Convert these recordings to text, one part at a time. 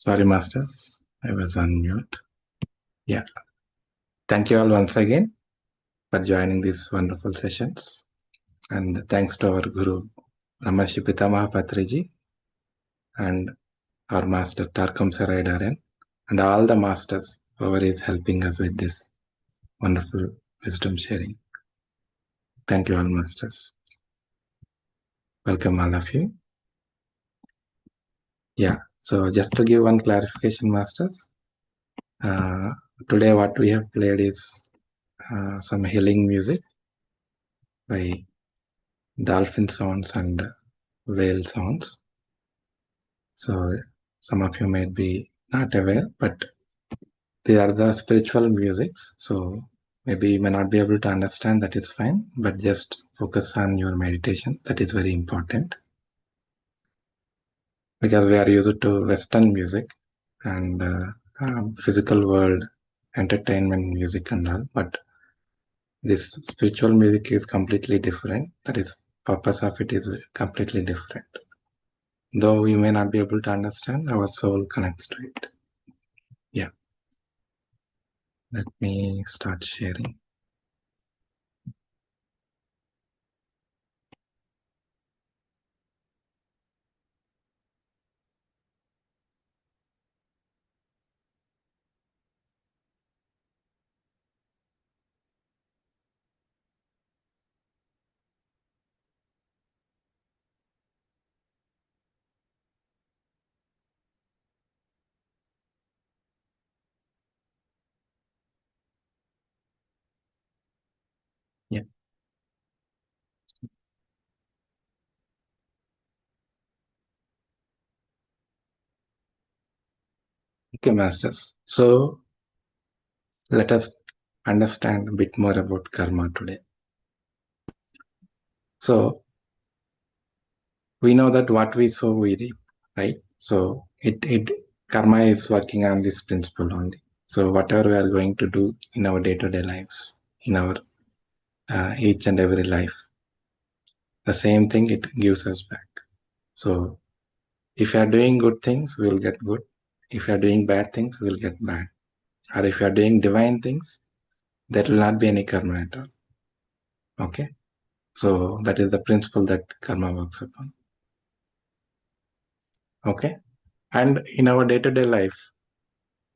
Sorry, masters. I was on mute. Yeah. Thank you all once again for joining these wonderful sessions. And thanks to our Guru, Ramarshi Pitamaha Patriji, and our master, Tarkam Sarai Daren, and all the masters, whoever is helping us with this wonderful wisdom sharing. Thank you all, masters. Welcome, all of you. Yeah. So just to give one clarification, masters, today what we have played is some healing music by dolphin sounds and whale sounds. So some of you may be not aware, but they are the spiritual musics. So maybe you may not be able to understand, that is fine, but just focus on your meditation. That is very important. Because we are used to Western music and physical world, entertainment music and all, but this spiritual music is completely different. That is, purpose of it is completely different. Though we may not be able to understand, our soul connects to it. Yeah. Let me start sharing. Yeah. Okay, masters. So let us understand a bit more about karma today. So we know that what we sow, we reap, right? So karma is working on this principle only. So whatever we are going to do in our day-to-day lives, in our each and every life, the same thing it gives us back. So if you are doing good things, we will get good. If you are doing bad things, we will get bad. Or if you are doing divine things, there will not be any karma at all. Okay? So that is the principle that karma works upon. Okay? And in our day-to-day life,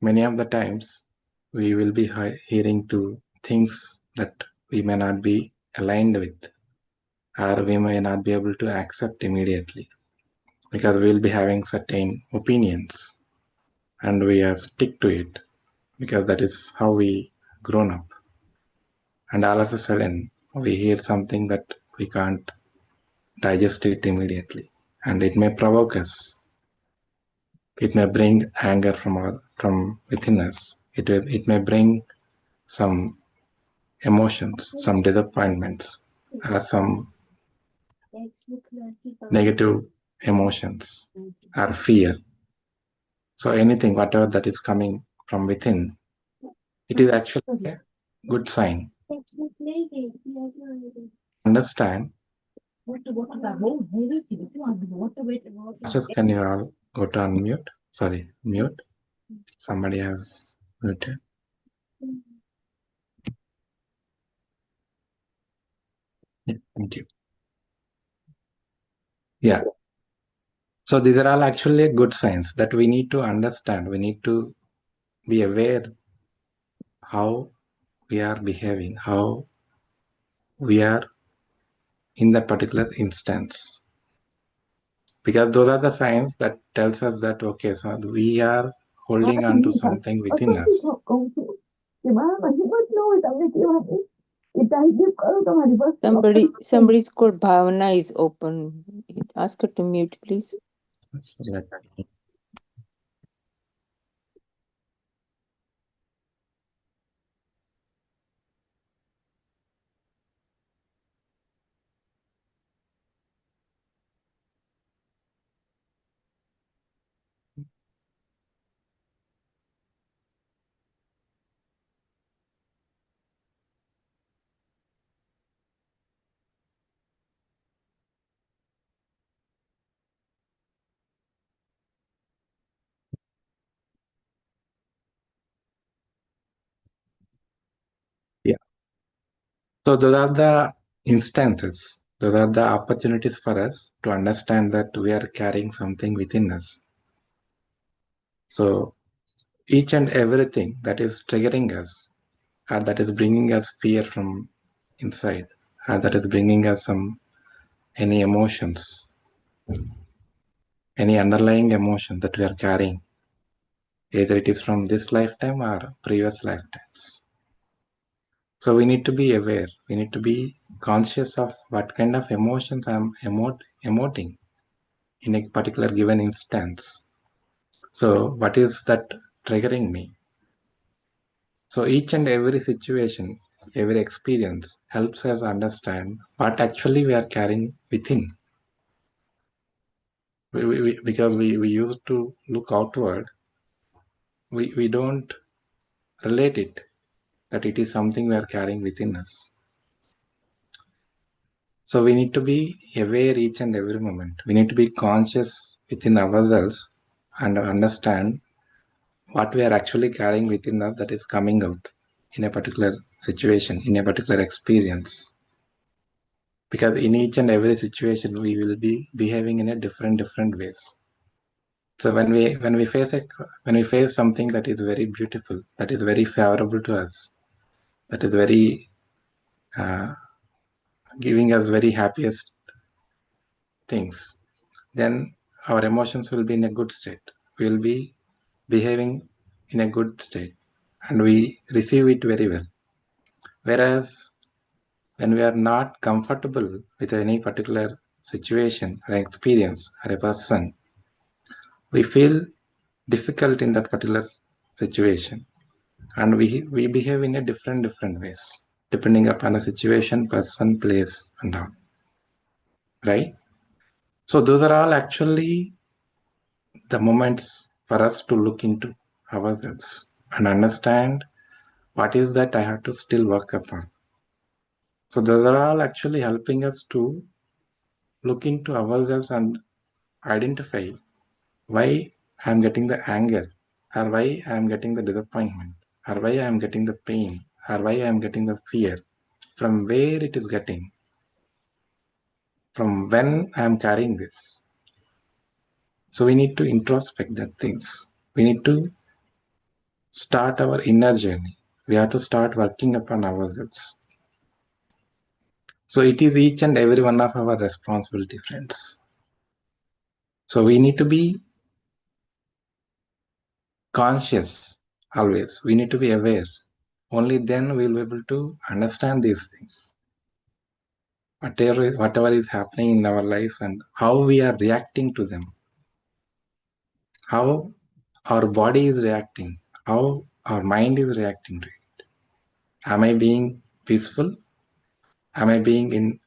many of the times, we will be hearing to things that we may not be aligned with, or we may not be able to accept immediately, because we will be having certain opinions, and we are stick to it, because that is how we grown up. And all of a sudden, we hear something that we can't digest it immediately, and it may provoke us. It may bring anger from within us. It may bring some emotions, some disappointments, or some negative emotions, or fear. So anything, whatever that is coming from within, it is actually a good sign. Understand. Masters, can you all go to unmute? Sorry, mute. Somebody has muted. Yeah, thank you. Yeah. So these are all actually good signs that we need to understand. We need to be aware how we are behaving, how we are in that particular instance. Because those are the signs that tells us that, okay, so we are holding on to something within us. Somebody's called Bhavana is open. Ask her to mute, please. So let me So those are the instances, those are the opportunities for us to understand that we are carrying something within us. So each and everything that is triggering us, or that is bringing us fear from inside, or that is bringing us any emotions, any underlying emotion that we are carrying, either it is from this lifetime or previous lifetimes. So we need to be aware. We need to be conscious of what kind of emotions I'm emoting in a particular given instance. So what is that triggering me? So each and every situation, every experience helps us understand what actually we are carrying within. Because we used to look outward, we don't relate it that it is something we are carrying within us. So we need to be aware each and every moment. We need to be conscious within ourselves and understand what we are actually carrying within us that is coming out in a particular situation, in a particular experience. Because in each and every situation, we will be behaving in a different ways. So when we face something that is very beautiful, that is very favorable to us, that is very giving us very happiest things, then our emotions will be in a good state. We will be behaving in a good state and we receive it very well. Whereas when we are not comfortable with any particular situation or experience or a person, we feel difficult in that particular situation and we behave in a different ways depending upon the situation, person, place and all, right? So those are all actually the moments for us to look into ourselves and understand what is that I have to still work upon. So those are all actually helping us to look into ourselves and identify why I'm getting the anger, or why I'm getting the disappointment, or why I'm getting the pain, or why I'm getting the fear, from where it is getting, from when I'm carrying this. So we need to introspect that things. We need to start our inner journey. We have to start working upon ourselves. So it is each and every one of our responsibility, friends. So we need to be conscious always. We need to be aware. Only then we'll be able to understand these things. Whatever is happening in our lives and how we are reacting to them, how our body is reacting, how our mind is reacting to it. Am I being peaceful? Am I being in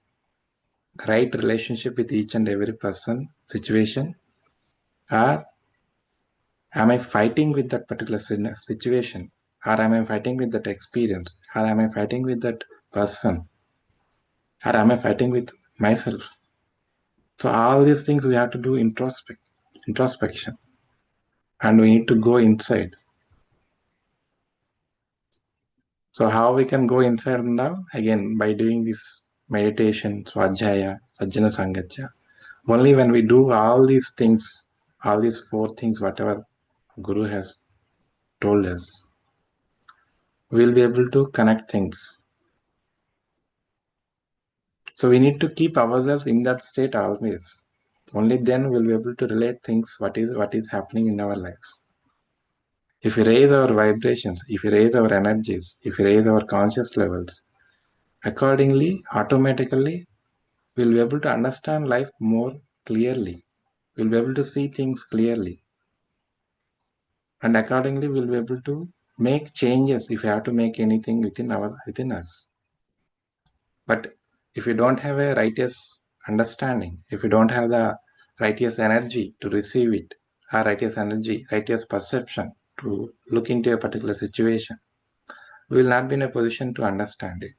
right relationship with each and every person, situation? Or am I fighting with that particular situation? Or am I fighting with that experience? Or am I fighting with that person? Or am I fighting with myself? So all these things we have to do introspection, and we need to go inside. So how we can go inside and out? Again, by doing this meditation, swajjaya, sajjana sangacha. Only when we do all these things, all these four things, whatever Guru has told us, we'll be able to connect things. So we need to keep ourselves in that state always. Only then we'll be able to relate things, what is happening in our lives. If we raise our vibrations, if we raise our energies, if we raise our conscious levels, accordingly, automatically, we'll be able to understand life more clearly. We'll be able to see things clearly. And accordingly, we'll be able to make changes if we have to make anything within us. But if we don't have a righteous understanding, if we don't have the righteous energy to receive it, or righteous energy, righteous perception to look into a particular situation, we will not be in a position to understand it.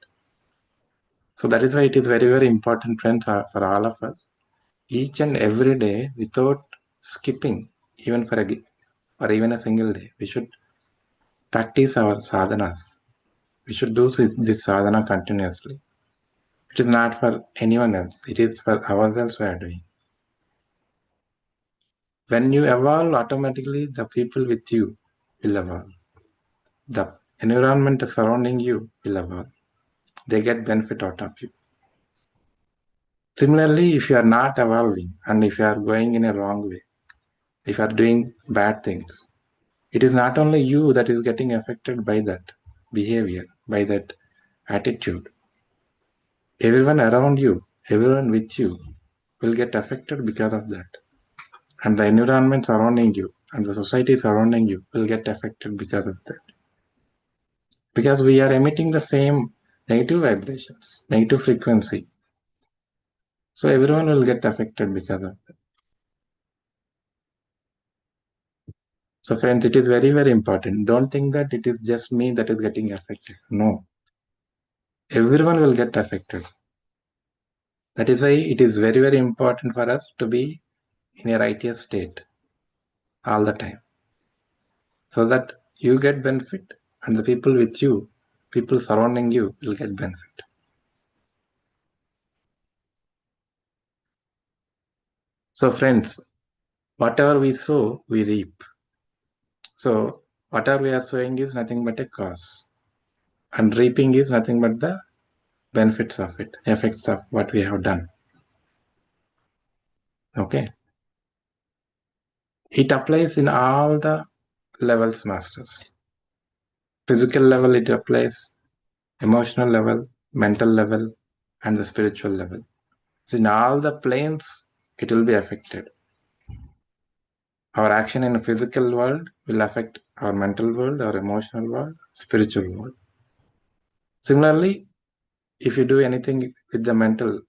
So that is why it is very important, friends, for all of us. Each and every day, without skipping, even or even a single day, we should practice our sadhanas. We should do this sadhana continuously. It is not for anyone else. It is for ourselves we are doing. When you evolve, automatically the people with you will evolve. The environment surrounding you will evolve. They get benefit out of you. Similarly, if you are not evolving and if you are going in a wrong way, if you are doing bad things, it is not only you that is getting affected by that behavior, by that attitude. Everyone around you, everyone with you will get affected because of that. And the environment surrounding you and the society surrounding you will get affected because of that. Because we are emitting the same negative vibrations, negative frequency. So everyone will get affected because of that. So friends, it is very, very important. Don't think that it is just me that is getting affected. No. Everyone will get affected. That is why it is very, very important for us to be in a righteous state all the time. So that you get benefit and the people with you, people surrounding you will get benefit. So friends, whatever we sow, we reap. So whatever we are sowing is nothing but a cause. And reaping is nothing but the benefits of it, effects of what we have done. Okay. It applies in all the levels, masters. Physical level, it applies, emotional level, mental level, and the spiritual level. So in all the planes, it will be affected. Our action in the physical world will affect our mental world, our emotional world, spiritual world. Similarly, if you do anything with the mental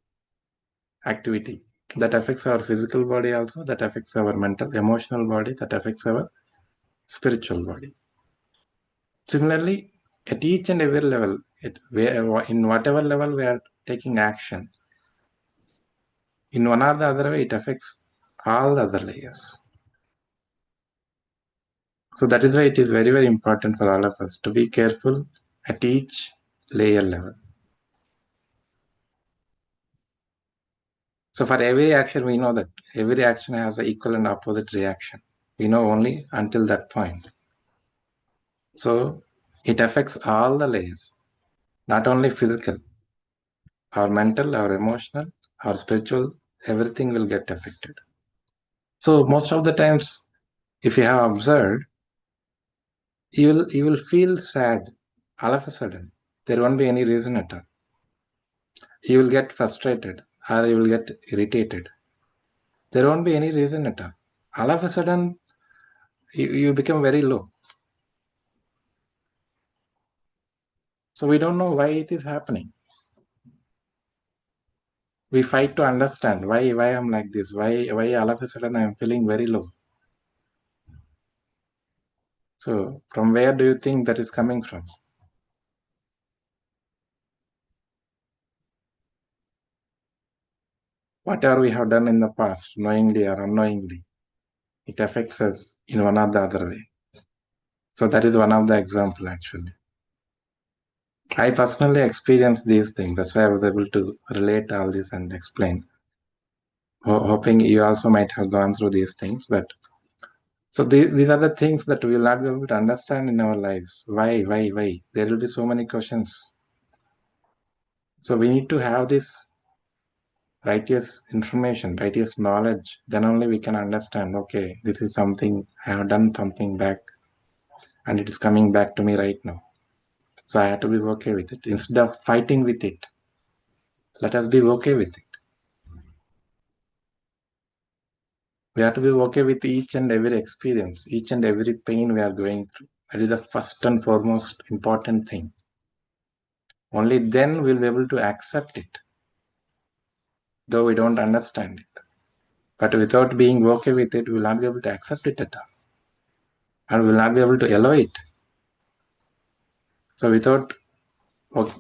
activity, that affects our physical body also, that affects our mental, emotional body, that affects our spiritual body. Similarly, at each and every level, in whatever level we are taking action, in one or the other way, it affects all the other layers. So that is why it is very, very important for all of us to be careful at each layer level. So for every action, we know that every action has an equal and opposite reaction. We know only until that point. So it affects all the layers, not only physical, our mental, our emotional, our spiritual, everything will get affected. So most of the times, if you have observed, you will feel sad all of a sudden. There won't be any reason at all. You will get frustrated or you will get irritated. There won't be any reason at all. All of a sudden, you become very low. So we don't know why it is happening. We fight to understand why I'm like this, why all of a sudden I'm feeling very low. So from where do you think that is coming from? Whatever we have done in the past, knowingly or unknowingly, it affects us in one or the other way. So that is one of the example actually. I personally experienced these things. That's why I was able to relate all this and explain. Hoping you also might have gone through these things. But so these are the things that we will not be able to understand in our lives. Why? There will be so many questions. So we need to have this righteous information, righteous knowledge. Then only we can understand, okay, this is something, I have done something back and it is coming back to me right now. So I have to be okay with it. Instead of fighting with it, let us be okay with it. We have to be okay with each and every experience, each and every pain we are going through. That is the first and foremost important thing. Only then we'll be able to accept it, though we don't understand it. But without being okay with it, we will not be able to accept it at all. And we will not be able to allow it. So without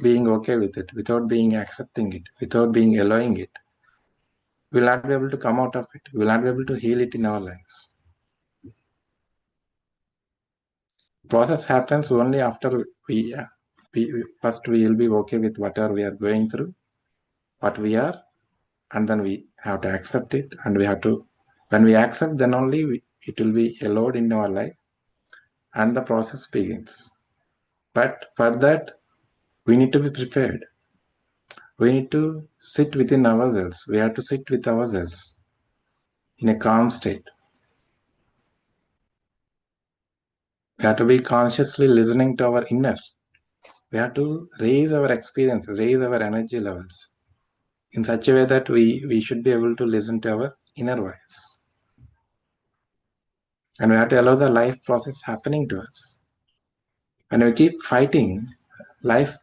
being okay with it, without being accepting it, without being allowing it, we will not be able to come out of it. We will not be able to heal it in our lives. Process happens only after we first we will be okay with whatever we are going through. what we are, and then we have to accept it, and when we accept, then only it will be allowed in our life, and the process begins. But for that, we need to be prepared. We need to sit within ourselves. We have to sit with ourselves in a calm state. We have to be consciously listening to our inner. We have to raise our experience, raise our energy levels in such a way that we should be able to listen to our inner voice. And we have to allow the life process happening to us. When we keep fighting, life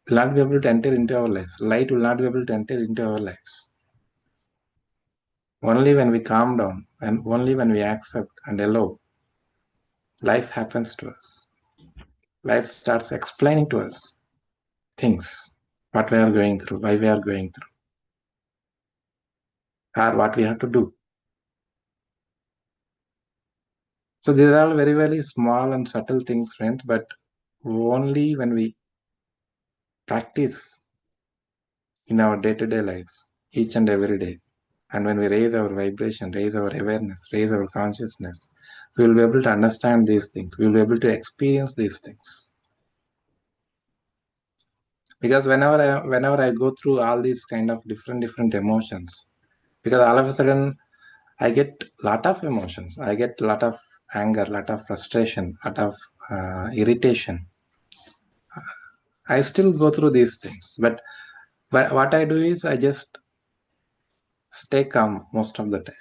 will not be able to enter into our lives. Light will not be able to enter into our lives. Only when we calm down and only when we accept and allow, life happens to us. Life starts explaining to us things, what we are going through, why we are going through, or what we have to do. So these are all very, very small and subtle things, friends, but only when we practice in our day-to-day lives, each and every day, and when we raise our vibration, raise our awareness, raise our consciousness, we will be able to understand these things. We will be able to experience these things. Because whenever I go through all these kind of different emotions, because all of a sudden I get lot of emotions. I get lot of anger, lot of frustration, lot of irritation. I still go through these things, but what I do is I just stay calm most of the time.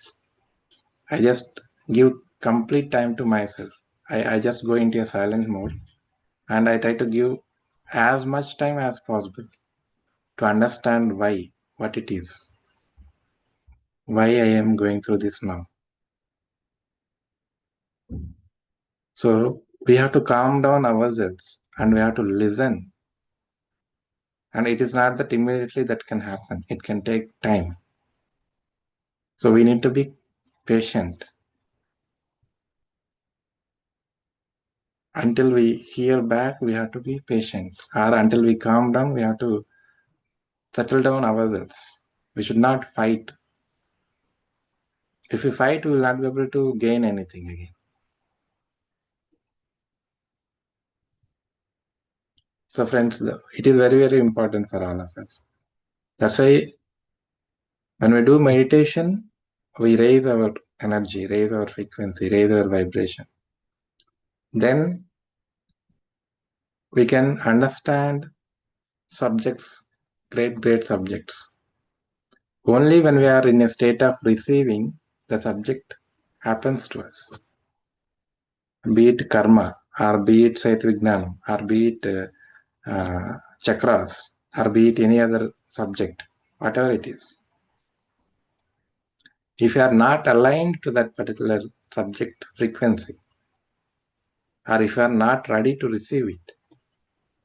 I just give complete time to myself. I just go into a silent mode, and I try to give as much time as possible to understand what it is, why I am going through this now. So we have to calm down ourselves and we have to listen. And it is not that immediately that can happen. It can take time. So we need to be patient. Until we hear back, we have to be patient. Or until we calm down, we have to settle down ourselves. We should not fight. If we fight, we will not be able to gain anything again. So friends, it is very, very important for all of us. That's why when we do meditation, we raise our energy, raise our frequency, raise our vibration. Then we can understand subjects, great subjects. Only when we are in a state of receiving, the subject happens to us. Be it karma, or be it Saitvignanam, or be it chakras, or be it any other subject, whatever it is. If you are not aligned to that particular subject frequency, or if you are not ready to receive it,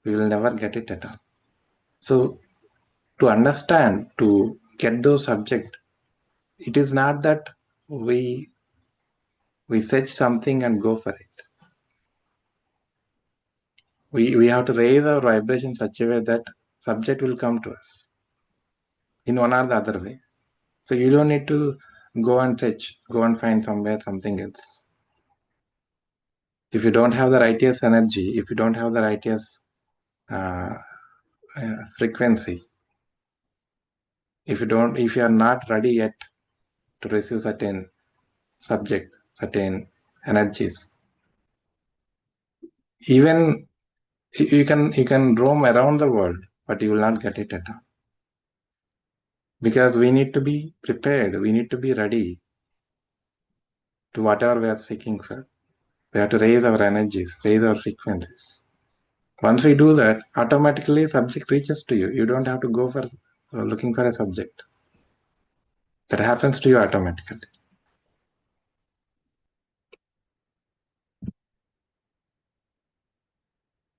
we will never get it at all. So to understand, to get those subjects, it is not that we search something and go for it. We have to raise our vibration in such a way that subject will come to us in one or the other way. So you don't need to go and search, go and find somewhere something else. If you don't have the righteous energy, if you don't have the righteous frequency, if you are not ready yet to receive certain subject, certain energies, even you can roam around the world, but you will not get it at all. Because we need to be prepared, we need to be ready to whatever we are seeking for. We have to raise our energies, raise our frequencies. Once we do that, automatically subject reaches to you. You don't have to go for looking for a subject. That happens to you automatically.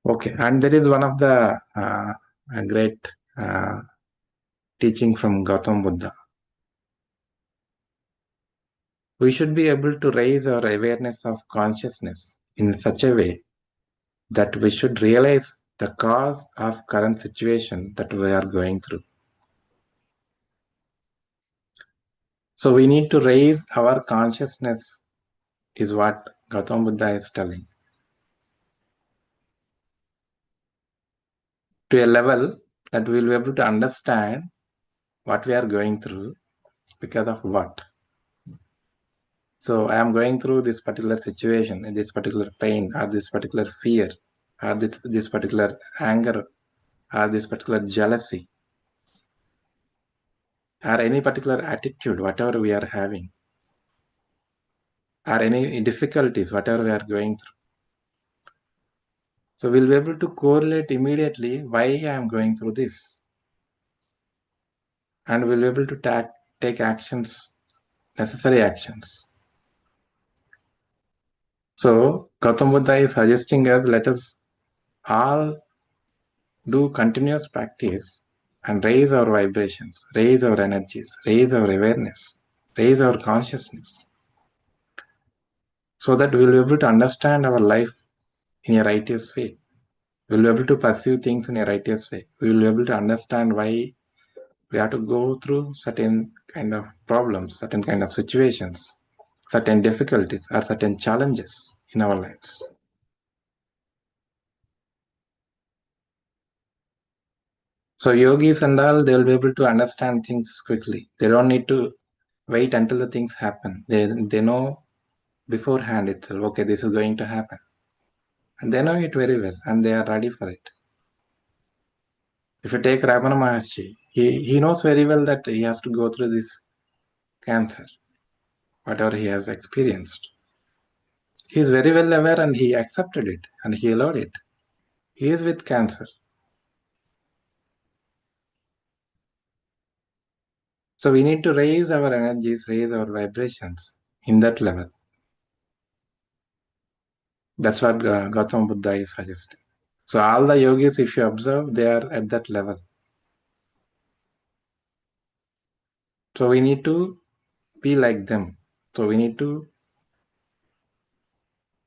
Okay, and there is one of the great teaching from Gautam Buddha. We should be able to raise our awareness of consciousness in such a way that we should realize the cause of current situation that we are going through. So we need to raise our consciousness, is what Gautam Buddha is telling, to a level that we will be able to understand what we are going through, because of what. So I am going through this particular situation, this particular pain, or this particular fear, or this particular anger, or this particular jealousy, or any particular attitude, whatever we are having, or any difficulties, whatever we are going through. So we'll be able to correlate immediately why I am going through this. And we'll be able to take actions, necessary actions. So Gautam Buddha is suggesting us, let us all do continuous practice and raise our vibrations, raise our energies, raise our awareness, raise our consciousness, so that we'll be able to understand our life in a righteous way. We'll be able to pursue things in a righteous way. We will be able to understand why we have to go through certain kind of problems, certain kind of situations, certain difficulties, or certain challenges in our lives. So yogis and all, they will be able to understand things quickly. They don't need to wait until the things happen. They know beforehand itself, okay, this is going to happen. And they know it very well, and they are ready for it. If you take Ramana Maharshi, he knows very well that he has to go through this cancer, whatever he has experienced. He is very well aware, and he accepted it, and he allowed it. He is with cancer. So we need to raise our energies, raise our vibrations in that level. That's what Gautam Buddha is suggesting. So all the yogis, if you observe, they are at that level. So we need to be like them. So we need to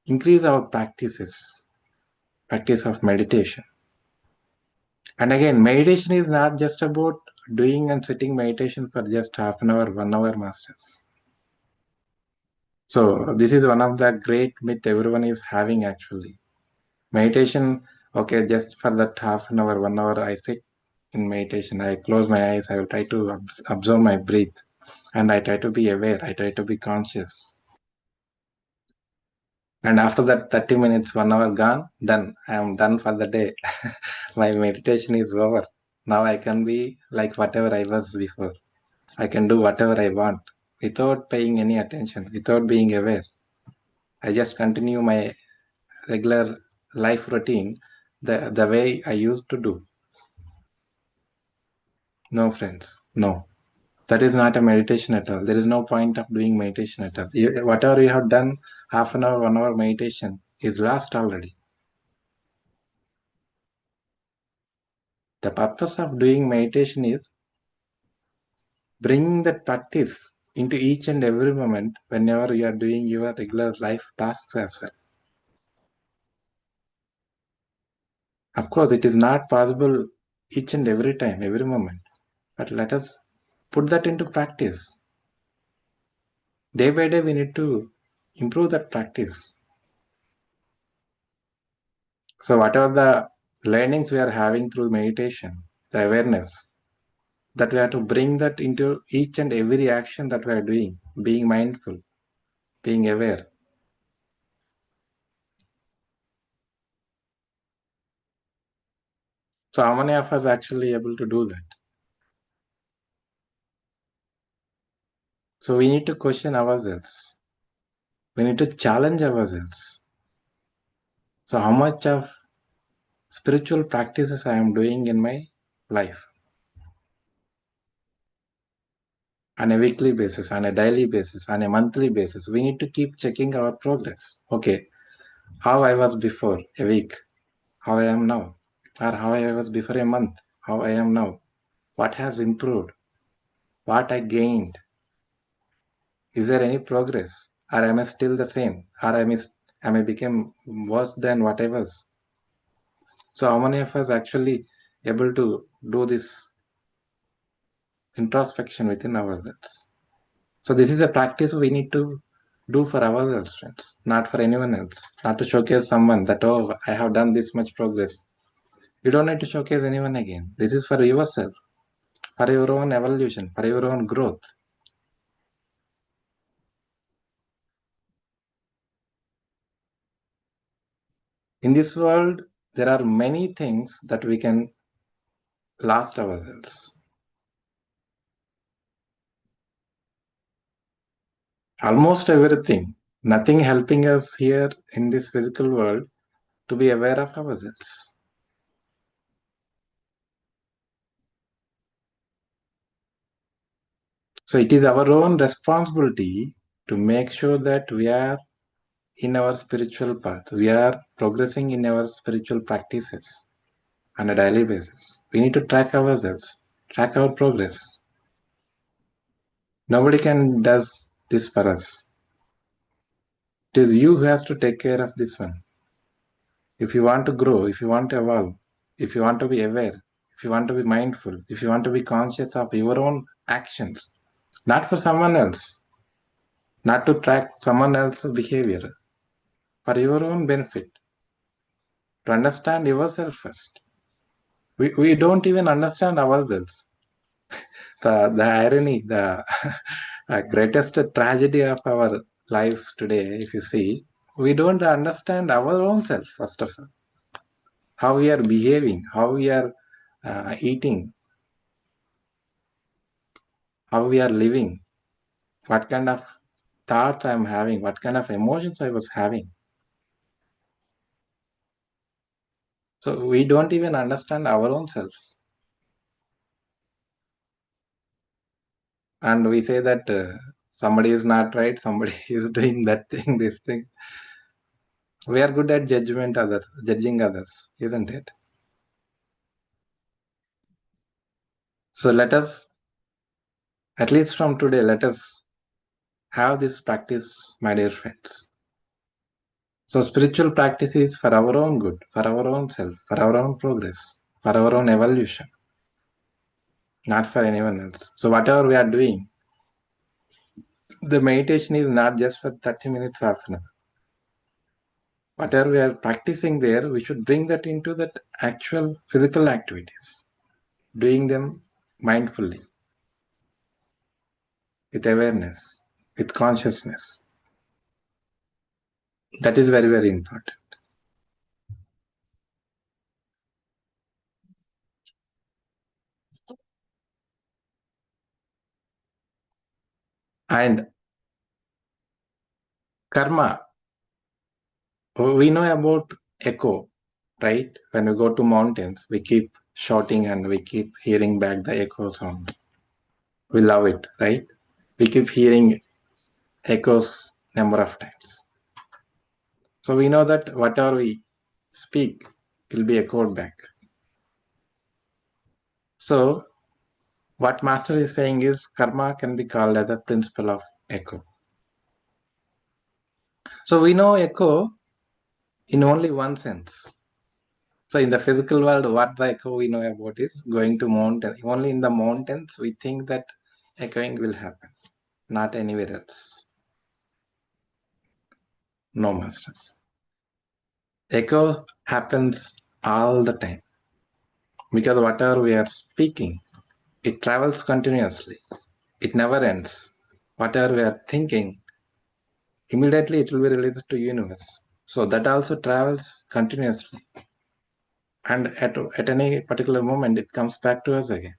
increase our practice of meditation. And again, meditation is not just about doing and sitting meditation for just half an hour, 1 hour, masters. So this is one of the great myth everyone is having actually. Meditation, okay, just for that half an hour, 1 hour, I sit in meditation, I close my eyes, I will try to observe my breath, and I try to be aware, I try to be conscious. And after that 30 minutes, 1 hour gone, done. I am done for the day. My meditation is over. Now I can be like whatever I was before. I can do whatever I want without paying any attention, without being aware. I just continue my regular life routine the way I used to do. No, friends, no. That is not a meditation at all. There is no point of doing meditation at all. Whatever you have done, half an hour, 1 hour meditation is lost already. The purpose of doing meditation is bringing that practice into each and every moment whenever you are doing your regular life tasks as well. Of course, it is not possible each and every time, every moment, but let us put that into practice. Day by day, we need to improve that practice. So whatever the learnings we are having through meditation, the awareness, that we have to bring that into each and every action that we are doing, being mindful, being aware. So how many of us actually able to do that? So we need to question ourselves. We need to challenge ourselves. So how much of spiritual practices I am doing in my life? On a weekly basis, on a daily basis, on a monthly basis, we need to keep checking our progress. Okay, how I was before a week, how I am now, or how I was before a month, how I am now, what has improved, what I gained, is there any progress, or am I still the same, or am I become worse than what I was? So how many of us actually able to do this introspection within ourselves? So this is a practice we need to do for ourselves, friends, not for anyone else. Not to showcase someone that, oh, I have done this much progress. You don't need to showcase anyone again. This is for yourself, for your own evolution, for your own growth. In this world, there are many things that we can last ourselves. Almost everything. Nothing helping us here in this physical world to be aware of ourselves. So it is our own responsibility to make sure that we are in our spiritual path. We are progressing in our spiritual practices on a daily basis. We need to track ourselves, track our progress. Nobody can does this for us. It is you who has to take care of this one. If you want to grow, if you want to evolve, if you want to be aware, if you want to be mindful, if you want to be conscious of your own actions, not for someone else, not to track someone else's behavior, for your own benefit, to understand yourself first. We don't even understand ourselves. The irony, the greatest tragedy of our lives today, if you see, we don't understand our own self, first of all. How we are behaving, how we are eating, how we are living, what kind of thoughts I'm having, what kind of emotions I was having. So we don't even understand our own self. And we say that somebody is not right, somebody is doing that thing, this thing. We are good at judging others, isn't it? So let us, at least from today, let us have this practice, my dear friends. So spiritual practice is for our own good, for our own self, for our own progress, for our own evolution, not for anyone else. So whatever we are doing, the meditation is not just for 30 minutes, half an hour. Whatever we are practicing there, we should bring that into that actual physical activities, doing them mindfully, with awareness, with consciousness. That is very, very important. And karma, we know about echo, right? When we go to mountains, we keep shouting and we keep hearing back the echo sound. We love it, right? We keep hearing echoes number of times. So we know that whatever we speak will be echoed back. So what Master is saying is karma can be called as the principle of echo. So we know echo in only one sense. So in the physical world, what the echo we know about is going to mountain. Only in the mountains, we think that echoing will happen, not anywhere else. No, masters. Echo happens all the time because whatever we are speaking, it travels continuously. It never ends. Whatever we are thinking, immediately it will be released to universe. So that also travels continuously. And at any particular moment, it comes back to us again.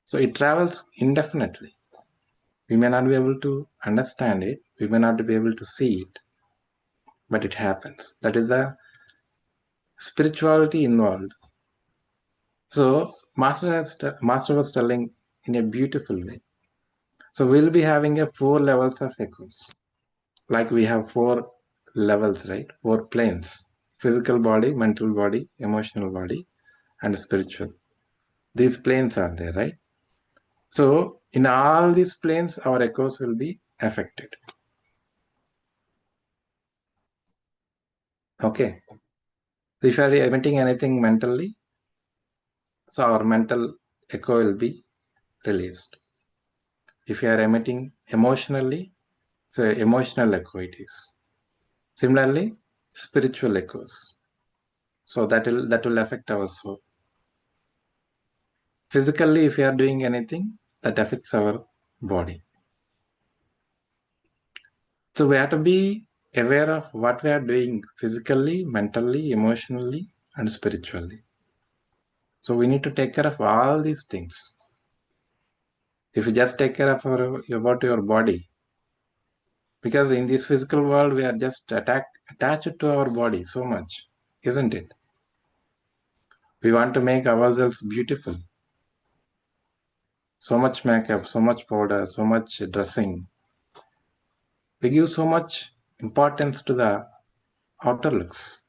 So it travels indefinitely. We may not be able to understand it. We may not be able to see it, but it happens. That is the spirituality involved. So Master was telling in a beautiful way. So we'll be having a 4 levels of echoes. Like we have 4 levels, right? 4 planes: physical body, mental body, emotional body, and spiritual. These planes are there, right? So in all these planes, our echoes will be affected. Okay. If you are emitting anything mentally, so our mental echo will be released. If you are emitting emotionally, so emotional echo it is. Similarly, spiritual echoes. So that will affect our soul. Physically, if we are doing anything, that affects our body. So we have to be aware of what we are doing physically, mentally, emotionally, and spiritually. So we need to take care of all these things. If you just take care of about your body, because in this physical world we are just attached to our body so much, isn't it? We want to make ourselves beautiful. So much makeup, so much powder, so much dressing. We give so much importance to the outer looks.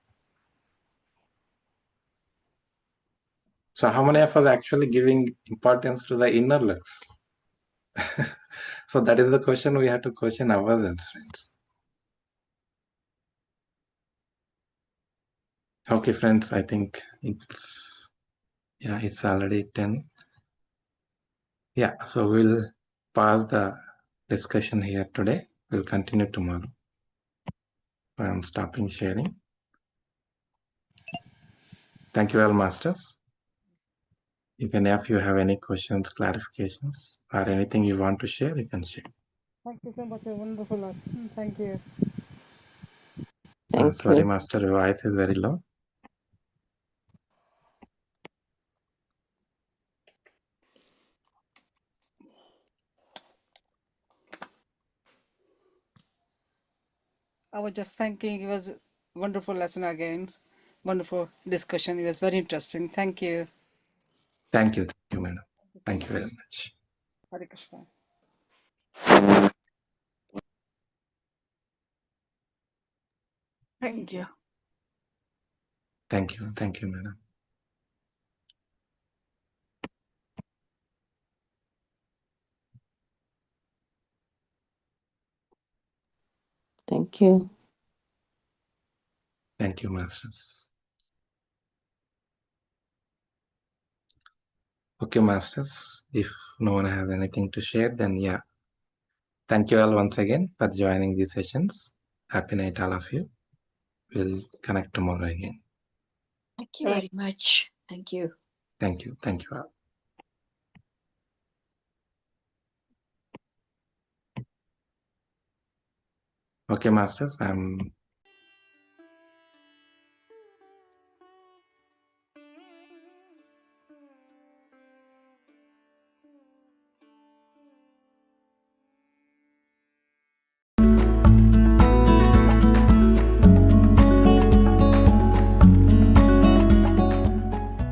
So how many of us actually giving importance to the inner looks? So that is the question we have to question ourselves, friends. Okay, friends, I think it's already 10. Yeah, so we'll pause the discussion here today. We'll continue tomorrow. I'm stopping sharing. Thank you all, masters. If any of you have any questions, clarifications, or anything you want to share, you can share. Thank you so much. A wonderful lesson. Thank you. Thank Sorry, you. master, your voice is very low. I was just thanking. It was a wonderful lesson again. Wonderful discussion. It was very interesting. Thank you. Thank you, madam. Thank you so Thank much. you very much. Hare Krishna. Thank you. Thank you, madam. Thank you. Thank you, masters. Okay, masters. If no one has anything to share, then yeah. Thank you all once again for joining these sessions. Happy night, all of you. We'll connect tomorrow again. Thank you very much. Thank you. Thank you. Thank you all. Okay, masters. I'm